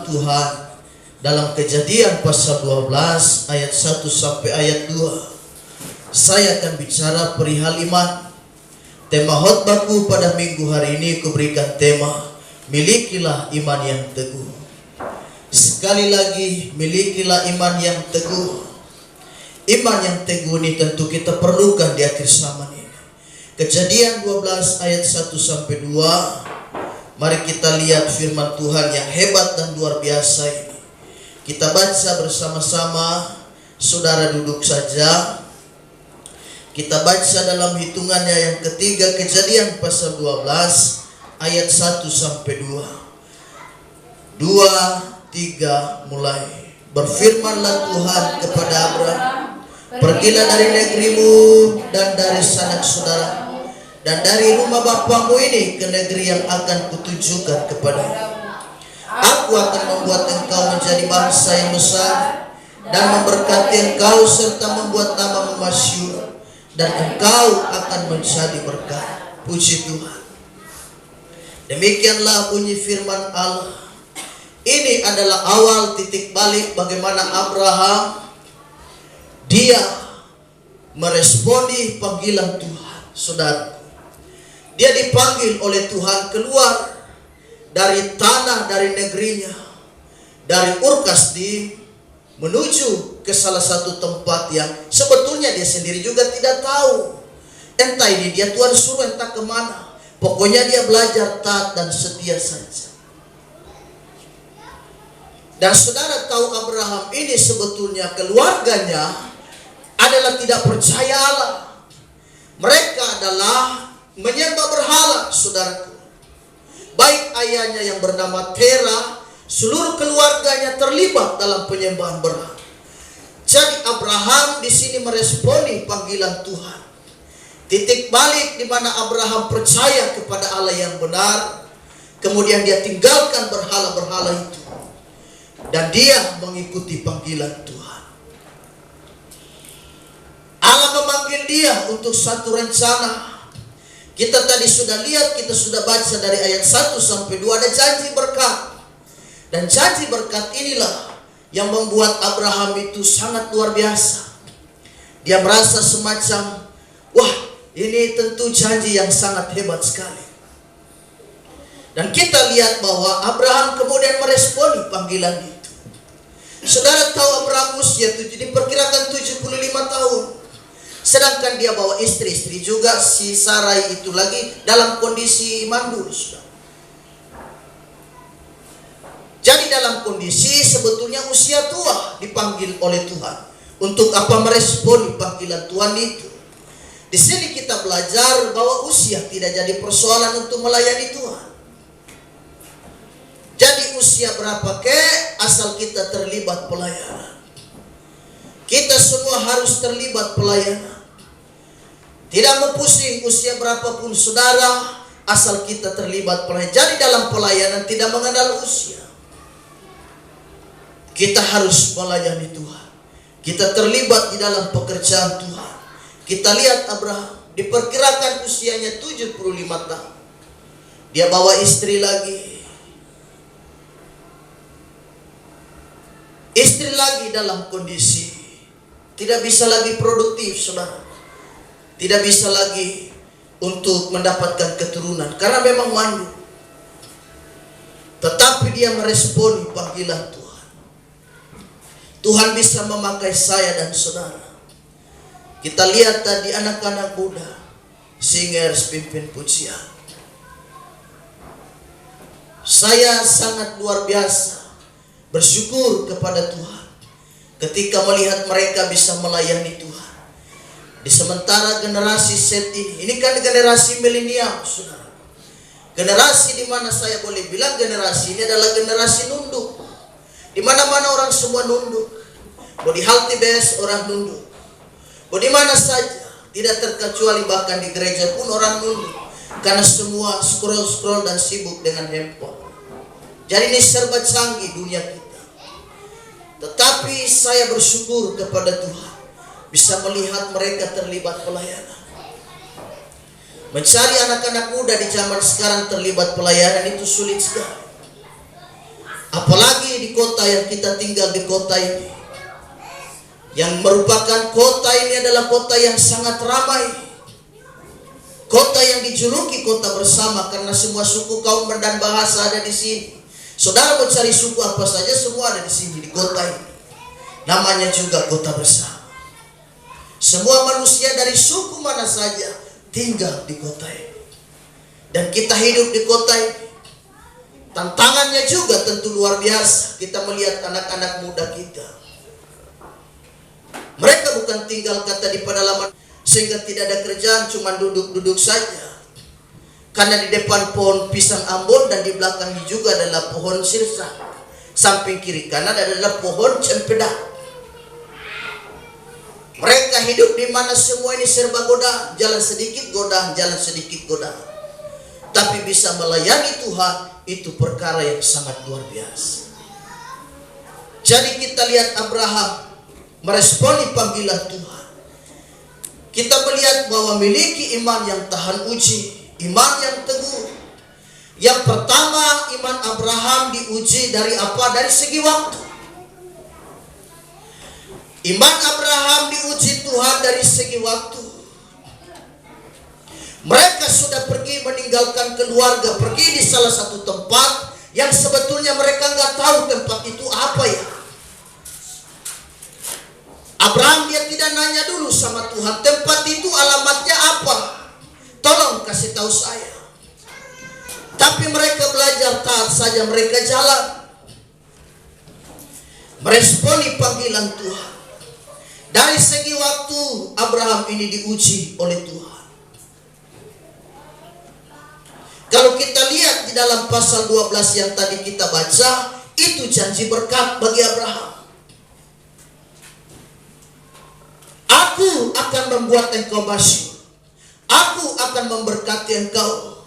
Tuhan dalam Kejadian pasal 12 ayat 1 sampai ayat 2. Saya akan bicara perihal iman. Tema khotbahku pada minggu hari ini kuberikan tema milikilah iman yang teguh. Sekali lagi, milikilah iman yang teguh. Iman yang teguh ini tentu kita perlukan di akhir zaman ini. Kejadian 12 ayat 1 sampai 2. Mari kita lihat firman Tuhan yang hebat dan luar biasa ini. Kita baca bersama-sama. Saudara duduk saja. Kita baca dalam hitungannya yang ketiga, Kejadian pasal 12 ayat 1 sampai 2. 2, 3 mulai. Berfirmanlah Tuhan kepada Abraham, pergilah dari negerimu dan dari sanak saudara dan dari rumah bapamu ini ke negeri yang akan kutunjukkan kepadamu. Aku akan membuat engkau menjadi bangsa yang besar dan memberkati engkau serta membuat namamu masyhur, dan engkau akan menjadi berkat. Puji Tuhan. Demikianlah bunyi firman Allah. Ini adalah awal titik balik bagaimana Abraham dia meresponi panggilan Tuhan. Saudara, dia dipanggil oleh Tuhan keluar dari tanah, dari negerinya, dari Ur Kasdim, menuju ke salah satu tempat yang sebetulnya dia sendiri juga tidak tahu. Entah ini dia Tuhan suruh entah kemana. Pokoknya dia belajar taat dan setia saja. Dan saudara tahu Abraham ini sebetulnya keluarganya adalah tidak percaya Allah. Mereka adalah menyembah berhala, saudaraku. Baik ayahnya yang bernama Tera, seluruh keluarganya terlibat dalam penyembahan berhala. Jadi Abraham di sini meresponi panggilan Tuhan. Titik balik di mana Abraham percaya kepada Allah yang benar, kemudian dia tinggalkan berhala-berhala itu dan dia mengikuti panggilan Tuhan. Allah memanggil dia untuk satu rencana. Kita tadi sudah lihat, kita sudah baca dari ayat 1 sampai 2 ada janji berkat. Dan janji berkat inilah yang membuat Abraham itu sangat luar biasa. Dia merasa semacam, wah, ini tentu janji yang sangat hebat sekali. Dan kita lihat bahwa Abraham kemudian meresponi panggilan itu. Saudara tahu Abraham usia diperkirakan 75 tahun. Sedangkan dia bawa istri juga, si Sarai itu lagi dalam kondisi mandul. Jadi dalam kondisi sebetulnya usia tua dipanggil oleh Tuhan. Untuk apa meresponi panggilan Tuhan itu? Di sini kita belajar bahwa usia tidak jadi persoalan untuk melayani Tuhan. Jadi usia berapa asal kita terlibat pelayanan. Kita semua harus terlibat pelayanan. Tidak mempusing usia berapapun saudara, asal kita terlibat pelayanan. Jadi dalam pelayanan tidak mengenal usia. Kita harus melayani Tuhan. Kita terlibat di dalam pekerjaan Tuhan. Kita lihat Abraham, diperkirakan usianya 75 tahun. Dia bawa istri lagi. Istri lagi dalam kondisi tidak bisa lagi produktif, saudara. Tidak bisa lagi untuk mendapatkan keturunan karena memang mandul. Tetapi dia meresponi panggilan Tuhan. Tuhan bisa memakai saya dan saudara. Kita lihat tadi anak-anak muda, singers pimpin pujian. Saya sangat luar biasa bersyukur kepada Tuhan ketika melihat mereka bisa melayani Tuhan. Di sementara generasi set ini kan generasi milenial, saudara. Generasi di mana saya boleh bilang generasi ini adalah generasi nunduk. Di mana-mana orang semua nunduk. Mau di halte bus orang nunduk. Mau di mana saja, tidak terkecuali bahkan di gereja pun orang nunduk. karena semua scroll dan sibuk dengan handphone. Jadi ini serba canggih dunia kita. Tetapi saya bersyukur kepada Tuhan bisa melihat mereka terlibat pelayanan. Mencari anak-anak muda di zaman sekarang terlibat pelayanan itu sulit sekali. Apalagi di kota yang kita tinggal, di kota ini, yang merupakan kota ini adalah kota yang sangat ramai, kota yang dijuluki kota bersama karena semua suku, kaum dan bahasa ada di sini. Saudara mau cari suku apa saja, semua ada di sini di kota ini. Namanya juga kota bersama. Semua manusia dari suku mana saja tinggal di kota ini, dan kita hidup di kota ini. Tantangannya juga tentu luar biasa. Kita melihat anak-anak muda kita, mereka bukan tinggal kata di pedalaman sehingga tidak ada kerjaan, cuma duduk-duduk saja. Karena di depan pohon pisang Ambon dan di belakangnya juga adalah pohon sirsa. Samping kiri kanan adalah pohon cempedak. Mereka hidup di mana semua ini serba godaan, jalan sedikit godaan, jalan sedikit godaan. Tapi bisa melayani Tuhan itu perkara yang sangat luar biasa. Jadi kita lihat Abraham meresponi panggilan Tuhan. Kita melihat bahwa memiliki iman yang tahan uji, iman yang teguh. Yang pertama, iman Abraham diuji dari apa? Dari segi waktu. Iman Abraham diuji Tuhan dari segi waktu. Mereka sudah pergi meninggalkan keluarga, pergi di salah satu tempat yang sebetulnya mereka nggak tahu tempat itu apa ya. Abraham dia tidak nanya dulu sama Tuhan, tempat itu alamatnya apa? Tolong kasih tahu saya. Tapi mereka belajar taat saja, mereka jalan meresponi panggilan Tuhan. Dari segi waktu Abraham ini diuji oleh Tuhan. Kalau kita lihat di dalam pasal 12 yang tadi kita baca, itu janji berkat bagi Abraham. Aku akan membuat engkau masyhur. Aku akan memberkati engkau.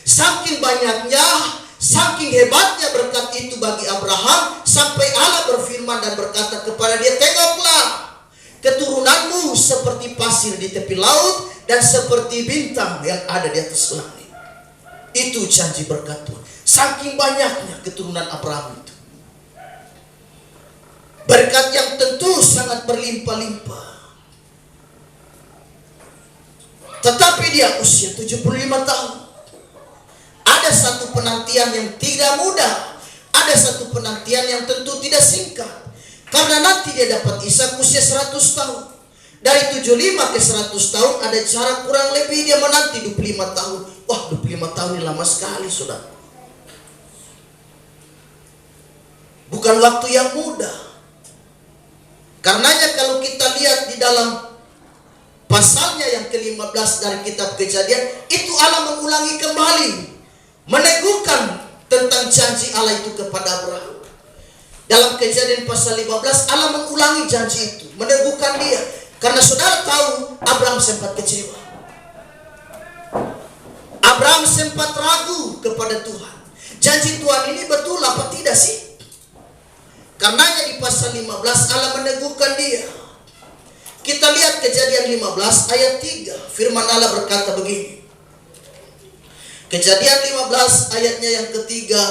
Saking banyaknya, saking hebatnya berkat itu bagi Abraham, sampai Allah berfirman dan berkata kepada dia, tengoklah, keturunanmu seperti pasir di tepi laut dan seperti bintang yang ada di atas langit. Itu janji berkat Tuhan. Saking banyaknya keturunan Abraham itu, berkat yang tentu sangat berlimpah-limpah. Tetapi dia usia 75 tahun. Ada satu penantian yang tidak mudah. Ada satu penantian yang tentu tidak singkat. Karena nanti dia dapat Ishak usia 100 tahun. Dari 75 ke 100 tahun ada jarak kurang lebih dia menanti 25 tahun. Wah, 25 tahun ini lama sekali, saudara. Bukan waktu yang mudah. Karenanya kalau kita lihat di dalam pasalnya yang ke-15 dari kitab Kejadian, itu Allah mengulangi kembali, meneguhkan tentang janji Allah itu kepada Abraham. Dalam Kejadian pasal 15 Allah mengulangi janji itu, meneguhkan dia. Karena saudara tahu Abraham sempat kecewa. Abraham sempat ragu kepada Tuhan. Janji Tuhan ini betul apa tidak sih? Karenanya di pasal 15 Allah meneguhkan dia. Kita lihat Kejadian 15 ayat 3. Firman Allah berkata begini. Kejadian 15 ayatnya yang ketiga.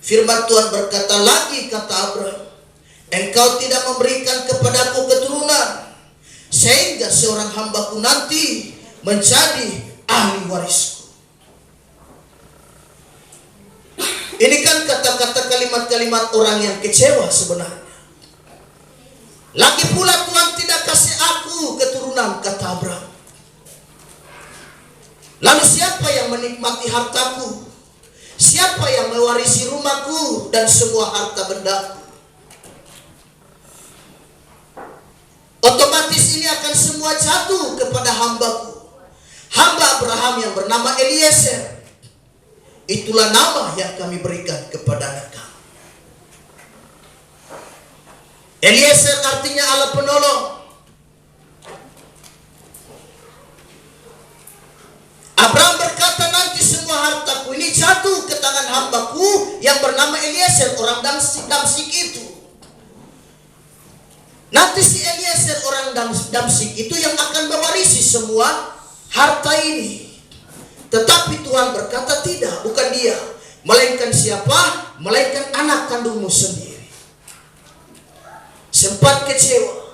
Firman Tuhan berkata lagi, kata Abraham, engkau tidak memberikan kepadaku keturunan, sehingga seorang hambaku nanti menjadi ahli warisku. Ini kan kata-kata kalimat-kalimat orang yang kecewa sebenarnya. Lagi pula Tuhan tidak kasih aku keturunan, kata Abraham. Lalu siapa yang menikmati hartaku? Siapa yang mewarisi rumahku dan semua harta bendaku? Otomatis ini akan semua jatuh kepada hambaku, hamba Abraham yang bernama Eliezer. Itulah nama yang kami berikan kepada anak kami. Eliezer artinya Allah penolong. Abraham berkata jatuh ke tangan hambaku yang bernama Eliezer orang Damsik itu. Nanti si Eliezer orang Damsik itu yang akan mewarisi semua harta ini. Tetapi Tuhan berkata tidak, bukan dia. Melainkan siapa? Melainkan anak kandungmu sendiri. Sempat kecewa.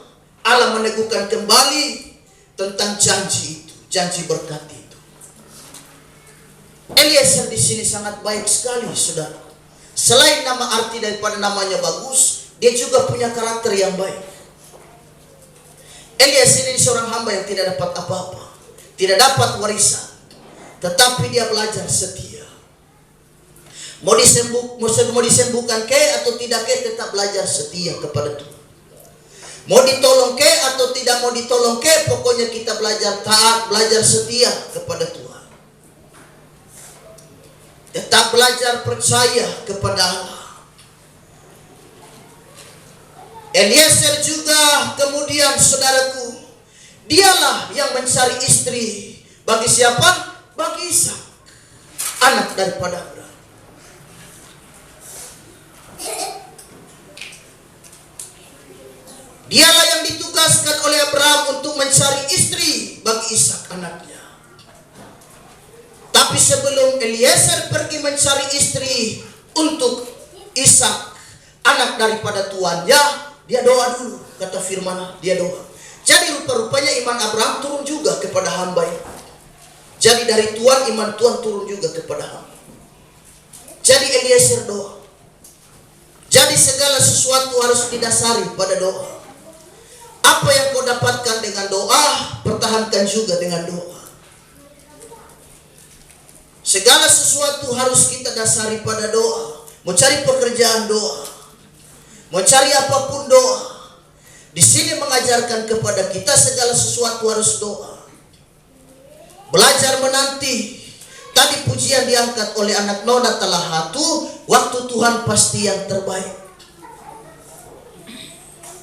Allah meneguhkan kembali tentang janji itu, janji berkat itu. Eliezer di sini sangat baik sekali, saudara. Selain nama arti daripada namanya bagus, dia juga punya karakter yang baik. Eliezer ini seorang hamba yang tidak dapat apa-apa, tidak dapat warisan, tetapi dia belajar setia. Mau disembuhkan ke atau tidak ke, tetap belajar setia kepada Tuhan. Mau ditolong ke atau tidak mau ditolong ke, pokoknya kita belajar taat, belajar setia kepada Tuhan. Tetap belajar percaya kepada Allah. Eliezer juga kemudian, saudaraku, dialah yang mencari istri bagi siapa? Bagi Ishak, anak daripada Abraham. Dialah yang ditugaskan oleh Abraham untuk mencari istri bagi Ishak anaknya. Tapi sebelum Eliezer pergi mencari istri untuk Ishak anak daripada tuannya, dia doa dulu. Kata firman, dia doa. Jadi rupa-rupanya iman Abraham turun juga kepada hamba ini. Jadi dari Tuhan, iman Tuhan turun juga kepada hamba. Jadi Eliezer doa. Jadi segala sesuatu harus didasari pada doa. Apa yang kau dapatkan dengan doa, pertahankan juga dengan doa. Segala sesuatu harus kita dasari pada doa. Mau cari pekerjaan, doa. Mau cari apapun, doa. Di sini mengajarkan kepada kita segala sesuatu harus doa. Belajar menanti. Tadi pujian diangkat oleh anak Nona Talahatu, waktu Tuhan pasti yang terbaik.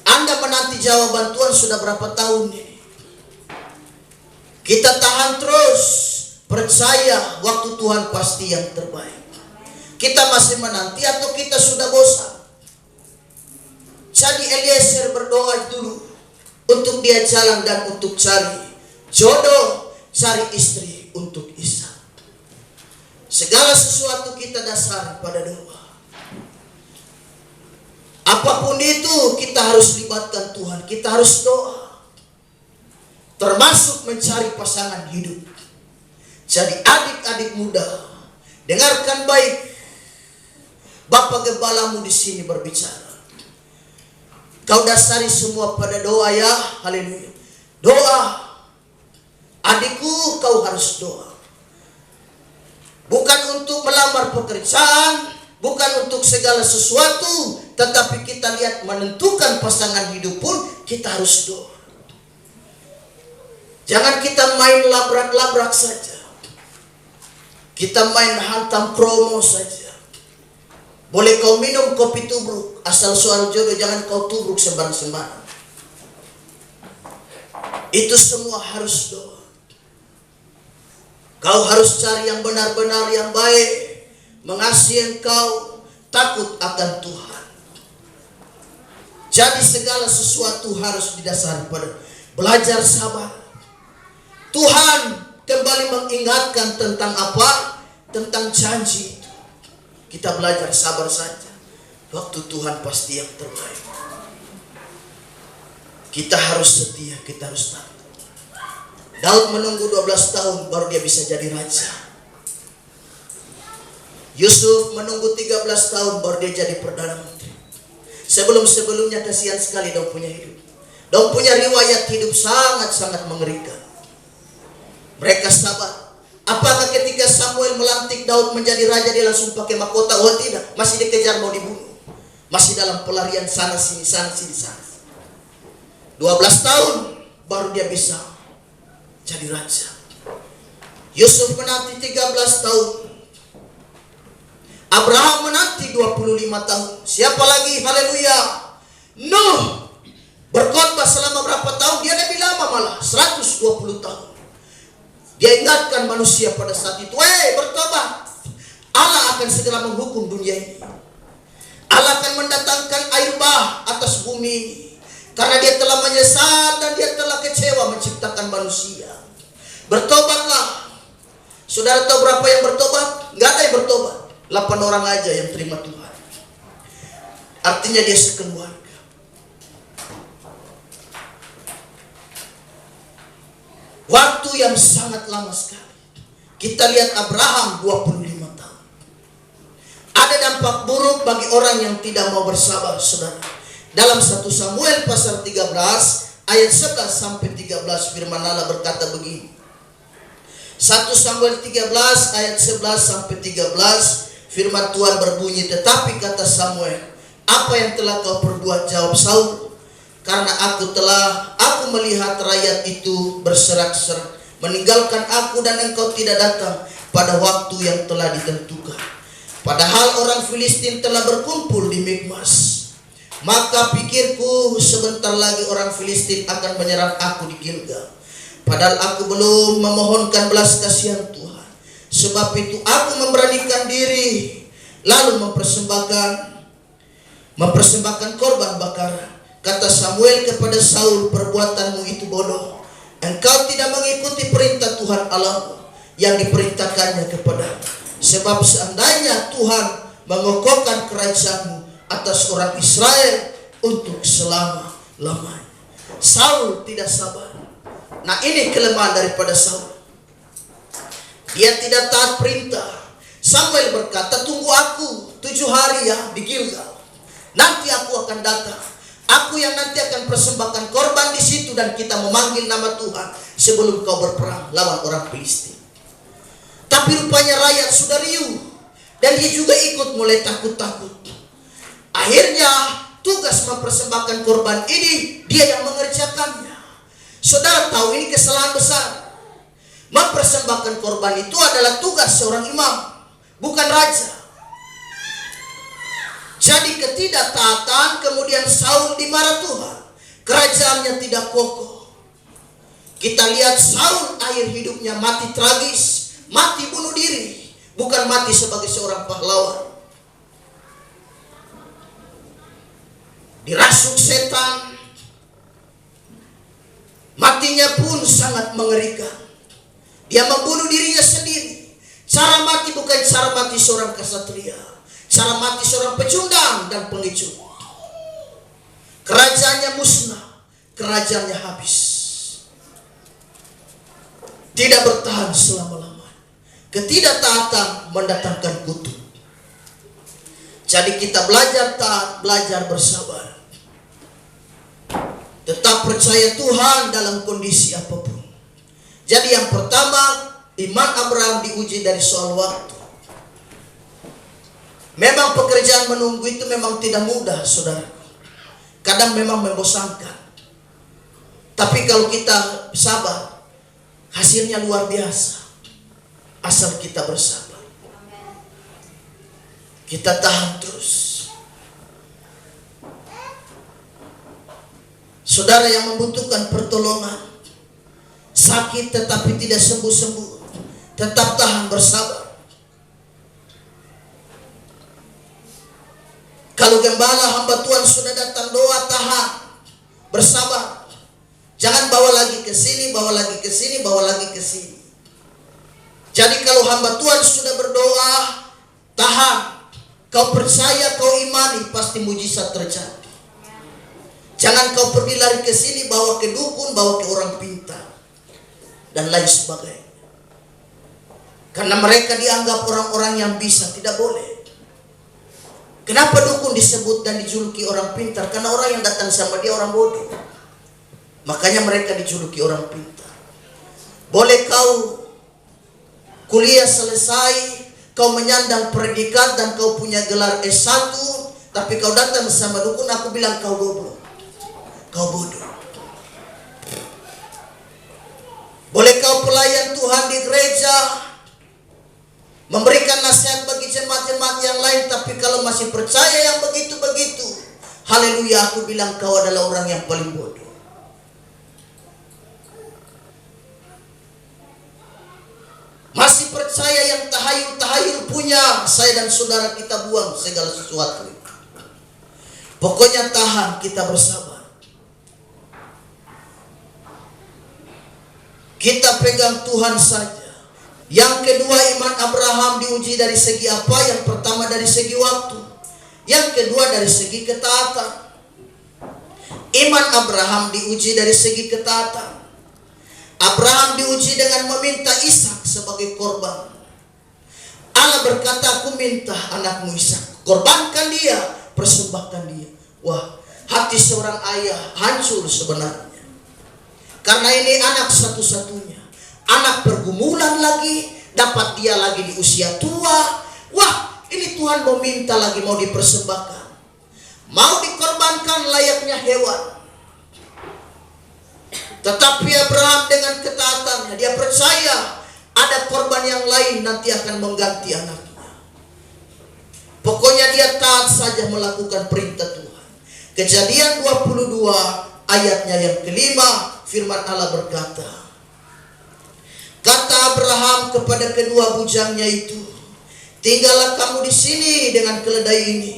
Anda menanti jawaban Tuhan sudah berapa tahun ini? Kita tahan terus, percaya waktu Tuhan pasti yang terbaik. Kita masih menanti atau kita sudah bosan? Jadi Eliezer berdoa dulu untuk dia jalan dan untuk cari jodoh, cari istri untuk Ishak. Segala sesuatu kita dasar pada doa. Apapun itu kita harus libatkan Tuhan, kita harus doa. Termasuk mencari pasangan hidup. Jadi adik-adik muda, dengarkan baik. Bapak Gembalamu di sini berbicara. Kau dasari semua pada doa ya, haleluya. Doa. Adikku, kau harus doa. Bukan untuk melamar pekerjaan, bukan untuk segala sesuatu, tetapi kita lihat menentukan pasangan hidup pun kita harus doa. Jangan kita main labrak-labrak saja. Kita main hantam promo saja. Boleh kau minum kopi tubruk, asal soal jodoh jangan kau tubruk sembarang-sembarang. Itu semua harus doa. Kau harus cari yang benar-benar yang baik, mengasihi engkau, takut akan Tuhan. Jadi segala sesuatu harus didasari pada belajar sabar. Tuhan kembali mengingatkan tentang apa? Tentang janji itu. Kita belajar sabar saja. Waktu Tuhan pasti yang terbaik. Kita harus setia, kita harus taat. Daud menunggu 12 tahun baru dia bisa jadi raja. Yusuf menunggu 13 tahun baru dia jadi perdana menteri. Sebelum-sebelumnya kasihan sekali Daud punya hidup. Daud punya riwayat hidup sangat-sangat mengerikan. Mereka sabar. Apakah ketika Samuel melantik Daud menjadi raja dia langsung pakai mahkota? Oh tidak, masih dikejar mau dibunuh. Masih dalam pelarian sana sini sana sini sana. 12 tahun baru dia bisa jadi raja. Yusuf menanti 13 tahun. Abraham menanti 25 tahun. Siapa lagi? Haleluya. Nuh berkhotbah selama berapa tahun? Dia lebih lama malah 120 tahun. Dia ingatkan manusia pada saat itu, bertobat. akan segera menghukum dunia ini. Allah akan mendatangkan air bah atas bumi ini, karena Dia telah menyesal dan Dia telah kecewa menciptakan manusia. Bertobatlah. Saudara tahu berapa yang bertobat? Nggak ada yang bertobat. 8 orang aja yang terima Tuhan. Artinya dia sekeluarga. Waktu yang sangat lama sekali. Kita lihat Abraham 25 tahun. Ada dampak buruk bagi orang yang tidak mau bersabar, saudara. Dalam 1 Samuel pasal 13 ayat 11 sampai 13 firman Allah berkata begini. 1 Samuel 13 ayat 11 sampai 13 firman Tuhan berbunyi, tetapi kata Samuel, apa yang telah kau perbuat? Jawab Saul, karena aku melihat rakyat itu berserak-serak meninggalkan aku dan engkau tidak datang pada waktu yang telah ditentukan. Padahal orang Filistin telah berkumpul di Mikmas. Maka pikirku, sebentar lagi orang Filistin akan menyerang aku di Gilgal. Padahal aku belum memohonkan belas kasihan Tuhan. Sebab itu aku memberanikan diri, lalu mempersembahkan korban bakaran. Kata Samuel kepada Saul, perbuatanmu itu bodoh. Engkau tidak mengikuti perintah Tuhan Allahmu yang diperintahkannya kepadamu. Sebab seandainya Tuhan mengokohkan kerajaanmu atas orang Israel untuk selama-lamanya. Saul tidak sabar. Nah, ini kelemahan daripada Saul. Dia tidak taat perintah. Samuel berkata, tunggu aku 7 hari ya di Gilgal. Nanti aku akan datang. Aku yang nanti akan persembahkan korban di situ dan kita memanggil nama Tuhan sebelum kau berperang lawan orang Filistin. Tapi rupanya rakyat sudah riuh dan dia juga ikut mulai takut-takut. Akhirnya tugas mempersembahkan korban ini dia yang mengerjakannya. Saudara tahu ini kesalahan besar. Mempersembahkan korban itu adalah tugas seorang imam, bukan raja. Jadi ketidaktaatan kemudian Saul dimarah Tuhan. Kerajaannya tidak kokoh. Kita lihat Saul akhir hidupnya mati tragis, mati bunuh diri, bukan mati sebagai seorang pahlawan. Dirasuk setan. Matinya pun sangat mengerikan. Dia membunuh dirinya sendiri. Cara mati bukan cara mati seorang kesatria. Cara mati seorang pecundang dan pengecut. Kerajaannya musnah. Kerajaannya habis. Tidak bertahan selama-lamanya. Ketidaktaatan mendatangkan kutuk. Jadi kita belajar taat, belajar bersabar. Tetap percaya Tuhan dalam kondisi apapun. Jadi yang pertama, iman Abraham diuji dari soal waktu. Memang pekerjaan menunggu itu memang tidak mudah, saudara. Kadang memang membosankan. Tapi kalau kita sabar, hasilnya luar biasa. Asal kita bersabar. Kita tahan terus. Saudara yang membutuhkan pertolongan, sakit tetapi tidak sembuh-sembuh, tetap tahan bersabar. Kalau gembala hamba Tuhan sudah datang doa, tahan bersabar. Jangan bawa lagi ke sini, bawa lagi ke sini, bawa lagi ke sini. Jadi kalau hamba Tuhan sudah berdoa, tahan. Kau percaya, kau imani, pasti mujizat terjadi. Jangan kau pergi lari ke sini, bawa ke dukun, bawa ke orang pintar, dan lain sebagainya. Karena mereka dianggap orang-orang yang bisa, tidak boleh. Kenapa dukun disebut dan dijuluki orang pintar? Karena orang yang datang sama dia orang bodoh. Makanya mereka dijuluki orang pintar. Boleh kau kuliah selesai, kau menyandang predikat dan kau punya gelar S1, tapi kau datang sama dukun, aku bilang kau goblok. Kau bodoh. Boleh kau pelayan Tuhan di gereja, memberikan nasihat bagi jemaat-jemaat yang lain, tapi kalau masih percaya yang begitu-begitu, haleluya, aku bilang kau adalah orang yang paling bodoh. Masih percaya yang tahayul-tahayul punya waktunya saya dan saudara kita buang segala sesuatu. Pokoknya tahan, kita bersabar. Kita pegang Tuhan saja. Yang kedua, iman Abraham diuji dari segi apa? Yang pertama dari segi waktu. Yang kedua dari segi ketaatan. Iman Abraham diuji dari segi ketaatan. Abraham diuji dengan meminta Ishak sebagai korban. Allah berkata, aku minta anakmu Ishak. Korbankan dia, persembahkan dia. Wah, hati seorang ayah hancur sebenarnya. Karena ini anak satu-satunya. Anak pergumulan lagi, dapat dia lagi di usia tua. Wah, ini Tuhan mau minta lagi, mau dipersembahkan. Mau dikorbankan layaknya hewan. Tetapi Abraham dengan ketaatannya, dia percaya ada korban yang lain nanti akan mengganti anaknya. Pokoknya dia taat saja melakukan perintah Tuhan. Kejadian 22 ayatnya yang kelima, firman Allah berkata, kata Abraham kepada kedua bujangnya itu, tinggallah kamu di sini dengan keledai ini.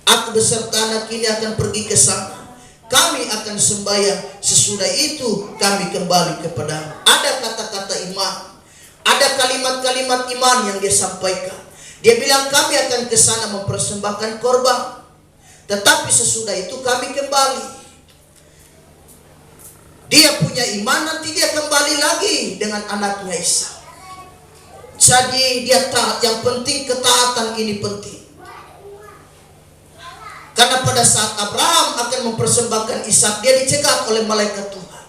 Aku beserta anak ini akan pergi ke sana. Kami akan sembahyang. Sesudah itu kami kembali kepadamu. Ada kata-kata iman. Ada kalimat-kalimat iman yang dia sampaikan. Dia bilang kami akan ke sana mempersembahkan korban. Tetapi sesudah itu kami kembali. Dia punya iman, nanti dia kembali lagi dengan anaknya Ishak. Jadi dia taat. Yang penting ketaatan ini penting. Karena pada saat Abraham akan mempersembahkan Ishak, dia dicegat oleh malaikat Tuhan.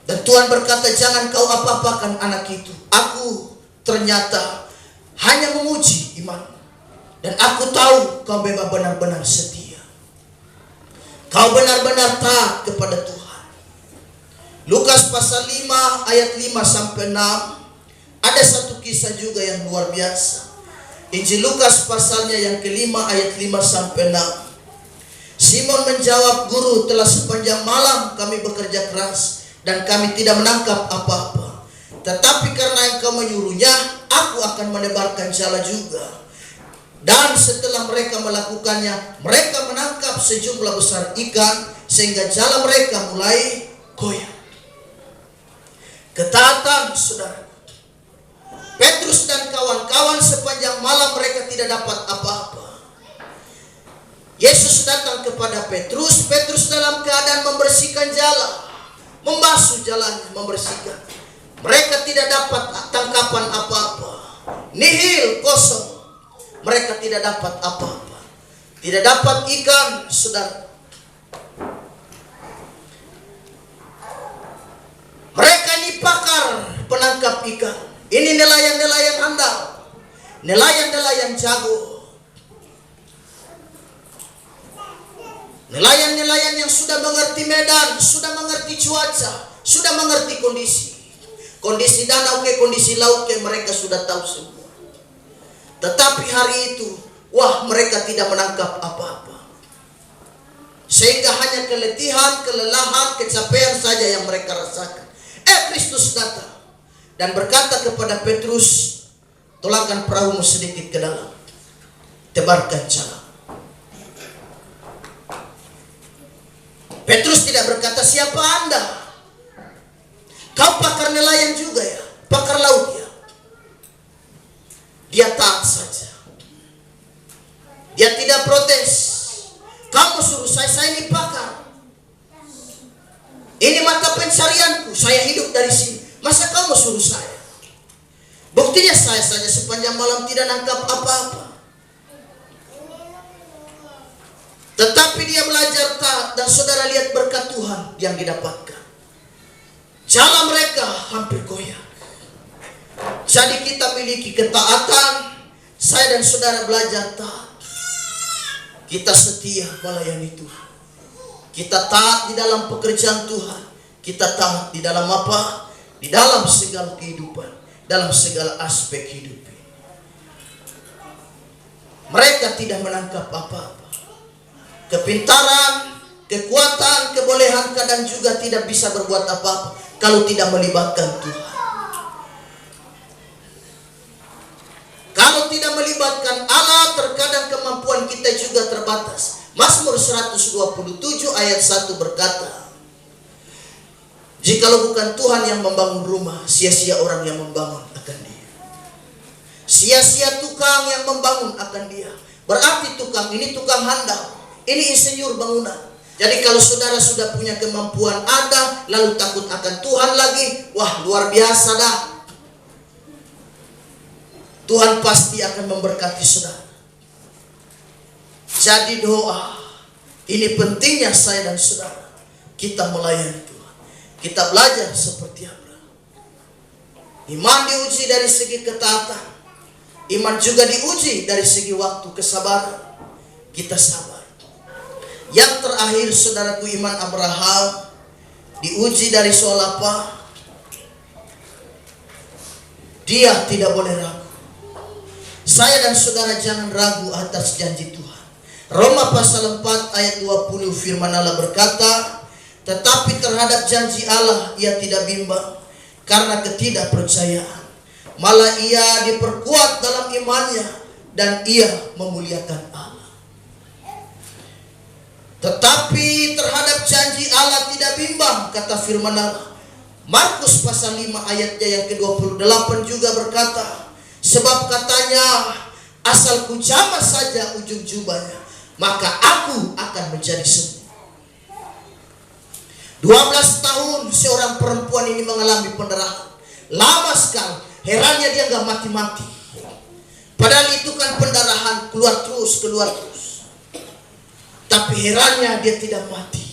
Dan Tuhan berkata, jangan kau apa-apakan anak itu. Aku ternyata hanya menguji iman. Dan aku tahu kau memang benar-benar setia. Kau benar-benar taat kepada Tuhan. Lukas pasal 5 ayat 5 sampai 6. Ada satu kisah juga yang luar biasa. Injil Lukas pasalnya yang kelima ayat 5 sampai 6. Simon menjawab, Guru, telah sepanjang malam kami bekerja keras dan kami tidak menangkap apa-apa. Tetapi karena engkau menyuruhnya, aku akan menebarkan jala juga. Dan setelah mereka melakukannya, mereka menangkap sejumlah besar ikan sehingga jala mereka mulai goyah. Ketaatan, saudara. Petrus dan kawan-kawan sepanjang malam mereka tidak dapat apa-apa. Yesus datang kepada Petrus. Petrus dalam keadaan membersihkan jala, membasuh jalannya, membersihkan. Mereka tidak dapat tangkapan apa-apa. Nihil, kosong. Mereka tidak dapat apa-apa. Tidak dapat ikan, saudara. Mereka ini pakar penangkap ikan. Ini nelayan-nelayan andal, nelayan-nelayan jago, nelayan-nelayan yang sudah mengerti medan, sudah mengerti cuaca, sudah mengerti kondisi danau ke kondisi laut ke, mereka sudah tahu semua. Tetapi hari itu, wah, mereka tidak menangkap apa-apa. Sehingga hanya keletihan, kelelahan, kecapean saja yang mereka rasakan. Kristus datang dan berkata kepada Petrus, tolakkan perahumu sedikit ke dalam, tebarkan jala. Petrus tidak berkata, siapa Anda? Kau pakar nelayan juga ya, pakar laut ya. Dia taat saja. Dia tidak protes. Kamu suruh saya ini pakar. Ini mata pencarianku, saya hidup dari sini. Masa kamu suruh saya? Buktinya saya saja sepanjang malam tidak nangkap apa-apa. Tetapi dia belajar taat dan saudara lihat berkat Tuhan yang didapatkan. Jala mereka hampir goyah. Jadi kita miliki ketaatan. Saya dan saudara belajar taat. Kita setia melayani Tuhan. Kita taat di dalam pekerjaan Tuhan. Kita taat di dalam apa? Di dalam segala kehidupan, dalam segala aspek hidup. Mereka tidak menangkap apa-apa. Kepintaran, kekuatan, kebolehan kadang juga tidak bisa berbuat apa-apa kalau tidak melibatkan Tuhan. Kalau tidak melibatkan Allah, terkadang kemampuan kita juga terbatas. Mazmur 127 ayat 1 berkata, jikalau bukan Tuhan yang membangun rumah, sia-sia orang yang membangun akan dia. Sia-sia tukang yang membangun akan dia. Berarti tukang ini tukang handal, ini insinyur bangunan. Jadi kalau saudara sudah punya kemampuan ada, lalu takut akan Tuhan lagi, wah luar biasa dah. Tuhan pasti akan memberkati saudara. Jadi doa, ini pentingnya saya dan saudara, kita melayani Tuhan. Kita belajar seperti Abraham. Iman diuji dari segi ketaatan. Iman juga diuji dari segi waktu kesabaran. Kita sabar. Yang terakhir saudaraku, iman Abraham diuji dari soal apa? Dia tidak boleh ragu. Saya dan saudara jangan ragu atas janji Tuhan. Roma pasal 4 ayat 20 firman Allah berkata, tetapi terhadap janji Allah ia tidak bimbang karena ketidakpercayaan. Malah ia diperkuat dalam imannya dan ia memuliakan Allah. Tetapi terhadap janji Allah tidak bimbang, kata firman Allah. Markus pasal 5 ayatnya yang ke-28 juga berkata, sebab katanya, asal ku jamah saja ujung jubahnya, maka aku akan menjadi sembuh. 12 tahun seorang perempuan ini mengalami pendarahan. Lama sekali. Herannya dia gak mati-mati. Padahal itu kan pendarahan keluar terus. Tapi herannya dia tidak mati.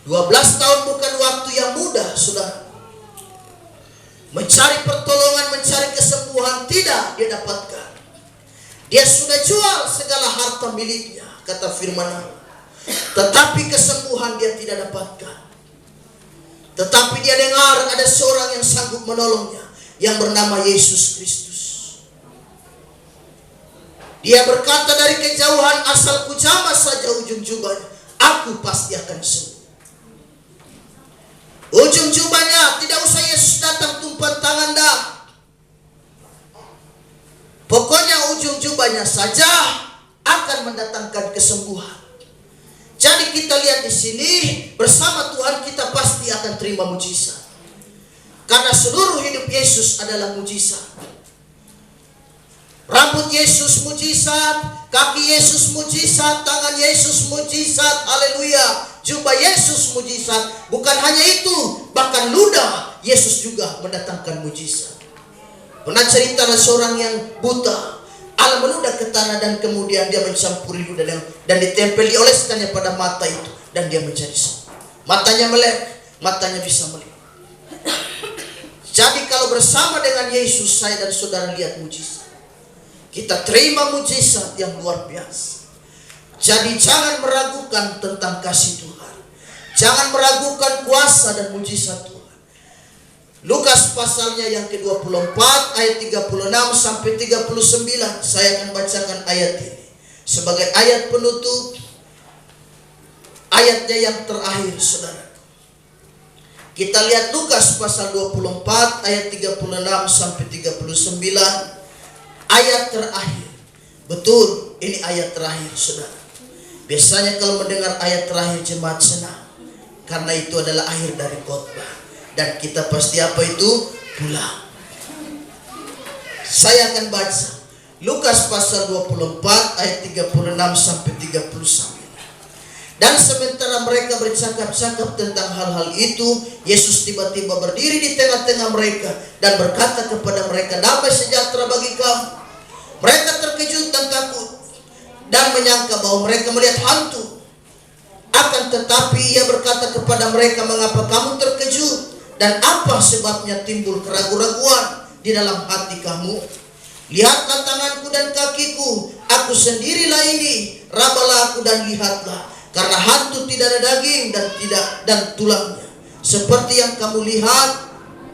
12 tahun bukan waktu yang mudah, saudara. Mencari pertolongan, mencari kesembuhan, tidak dia dapatkan. Dia sudah jual segala harta miliknya, kata firman Allah. Tetapi kesembuhan dia tidak dapatkan. Tetapi dia dengar ada seorang yang sanggup menolongnya, yang bernama Yesus Kristus. Dia berkata dari kejauhan, asal ku jamah saja ujung jubahnya, aku pasti akan sembuh. Ujung jubahnya, tidak usah Yesus datang tumpah tangan dah. Pokoknya ujung jubahnya saja akan mendatangkan kesembuhan. Jadi kita lihat di sini, bersama Tuhan kita pasti akan terima mujizat. Karena seluruh hidup Yesus adalah mujizat. Rambut Yesus mujizat, kaki Yesus mujizat, tangan Yesus mujizat, haleluya. Jubah Yesus mujizat. Bukan hanya itu, bahkan ludah Yesus juga mendatangkan mujizat. Pernah cerita ada seorang yang buta, Allah meludah ke tanah dan kemudian dia mencampuri ludah dan ditempel, dioleskannya pada mata itu dan dia menjadi sembuh. Matanya melek, matanya bisa melihat. Jadi kalau bersama dengan Yesus saya dan saudara lihat mujizat, kita terima mujizat yang luar biasa. Jadi jangan meragukan tentang kasih Tuhan. Jangan meragukan kuasa dan mujizat Tuhan. Lukas pasalnya yang ke-24 ayat 36 sampai 39. Saya akan bacakan ayat ini sebagai ayat penutup, ayatnya yang terakhir, saudara. Kita lihat Lukas pasal 24 ayat 36 sampai 39. Ayat terakhir. Betul, ini ayat terakhir, saudara. Biasanya kalau mendengar ayat terakhir jemaat senang, karena itu adalah akhir dari khotbah. Dan kita pasti apa itu? Pulang. Saya akan baca Lukas pasal 24 ayat 36 sampai 39. Dan sementara mereka bercakap-cakap tentang hal-hal itu, Yesus tiba-tiba berdiri di tengah-tengah mereka dan berkata kepada mereka, damai sejahtera bagi kamu. Mereka terkejut dan takut dan menyangka bahwa mereka melihat hantu. Akan tetapi ia berkata kepada mereka, mengapa kamu terkejut? Dan apa sebabnya timbul keraguan-raguan di dalam hati kamu? Lihatlah tanganku dan kakiku, aku sendirilah ini. Rabalah aku dan lihatlah, karena hantu tidak ada daging dan tulangnya, seperti yang kamu lihat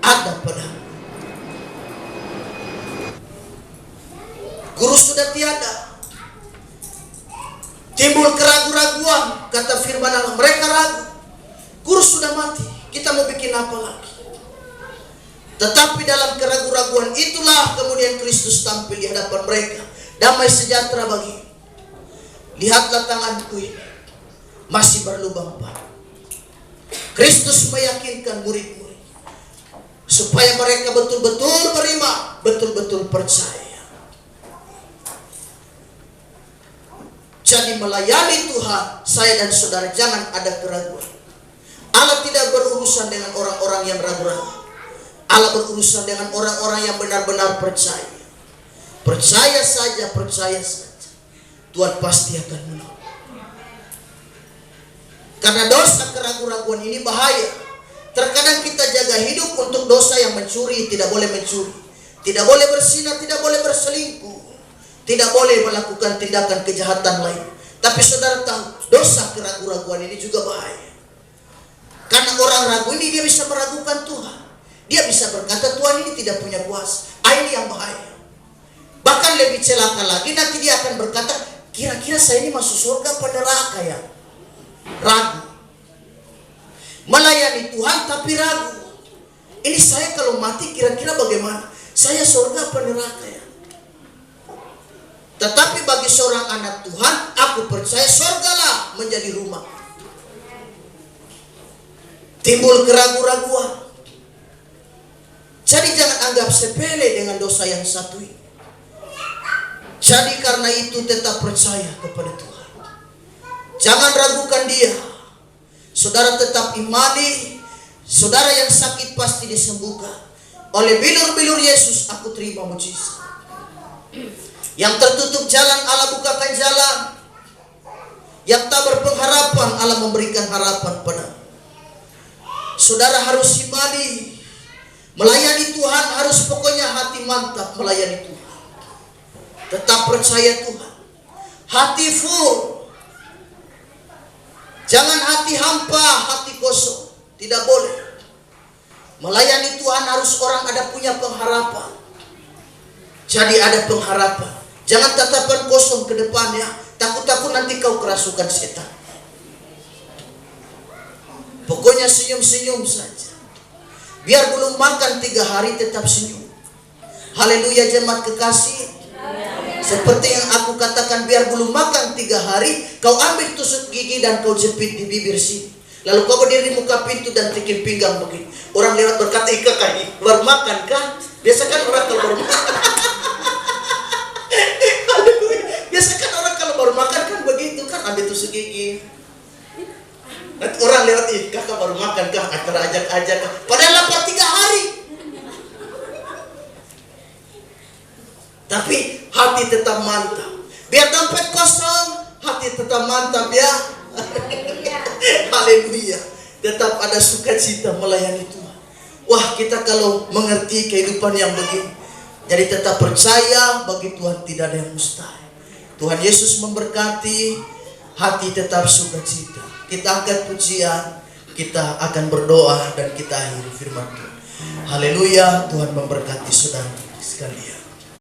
ada padamu. Guru sudah tiada. Timbul keraguan-raguan, kata firman Allah. Mereka ragu. Guru sudah mati. Kita mau bikin apa lagi? Tetapi dalam keraguan keraguan itulah kemudian Kristus tampil di hadapan mereka. Damai sejahtera bagi. Lihatlah tanganku ini masih berlubang ban. Kristus meyakinkan murid-murid supaya mereka betul-betul beriman, betul-betul percaya. Jadi melayani Tuhan, saya dan saudara jangan ada keraguan. Allah tidak berurusan dengan orang-orang yang ragu-ragu. Allah berurusan dengan orang-orang yang benar-benar percaya. Percaya saja, percaya saja. Tuhan pasti akan menolong. Karena dosa keraguan-raguan ini bahaya. Terkadang kita jaga hidup untuk dosa yang mencuri, tidak boleh mencuri. Tidak boleh berzina, tidak boleh berselingkuh. Tidak boleh melakukan tindakan kejahatan lain. Tapi saudara tahu, dosa keraguan-raguan ini juga bahaya. Karena orang ragu ini dia bisa meragukan Tuhan. Dia bisa berkata Tuhan ini tidak punya kuasa. Ini yang bahaya. Bahkan lebih celaka lagi, nanti dia akan berkata, kira-kira saya ini masuk surga apa neraka ya? Ragu. Melayani Tuhan tapi ragu. Ini saya kalau mati kira-kira bagaimana? Saya surga apa neraka ya? Tetapi bagi seorang anak Tuhan, aku percaya surgalah menjadi rumah. Timbul keraguan-raguan. Jadi jangan anggap sepele dengan dosa yang satu ini. Jadi karena itu tetap percaya kepada Tuhan. Jangan ragukan dia. Saudara tetap imani. Saudara yang sakit pasti disembuhkan. Oleh bilur-bilur Yesus aku terima mujizat. Yang tertutup jalan Allah bukakan jalan. Yang tak berpengharapan Allah memberikan harapan padamu. Saudara harus imani. Melayani Tuhan harus pokoknya hati mantap melayani Tuhan. Tetap percaya Tuhan. Hati full. Jangan hati hampa, hati kosong. Tidak boleh. Melayani Tuhan harus orang ada punya pengharapan. Jadi ada pengharapan. Jangan tatapan kosong ke depannya. Takut-takut nanti kau kerasukan setan. Pokoknya senyum-senyum saja. Biar belum makan 3 hari tetap senyum. Haleluya jemaat kekasih. Seperti yang aku katakan, biar belum makan 3 hari, kau ambil tusuk gigi dan kau jepit di bibir sini. Lalu kau berdiri di muka pintu dan bikin pinggang begini. Orang lewat berkata, kakak baru makan kan? Biasa kan orang kalau baru makan. Haleluya. Biasa kan orang kalau baru makan kan begitu kan, ambil tusuk gigi. Nanti orang lewat, kakak baru makan kah? Antara ajak-ajak kah? Padahal lapar 3 hari. Tapi hati tetap mantap. Biar dompet kosong, hati tetap mantap ya. Haleluya. Tetap ada sukacita melayani Tuhan. Wah, kita kalau mengerti kehidupan yang begini, jadi tetap percaya bagi Tuhan tidak ada yang mustahil. Tuhan Yesus memberkati, hati tetap sukacita. Kita angkat pujian, kita akan berdoa dan kita akhiri firman Tuhan. Haleluya, Tuhan memberkati saudara sekalian.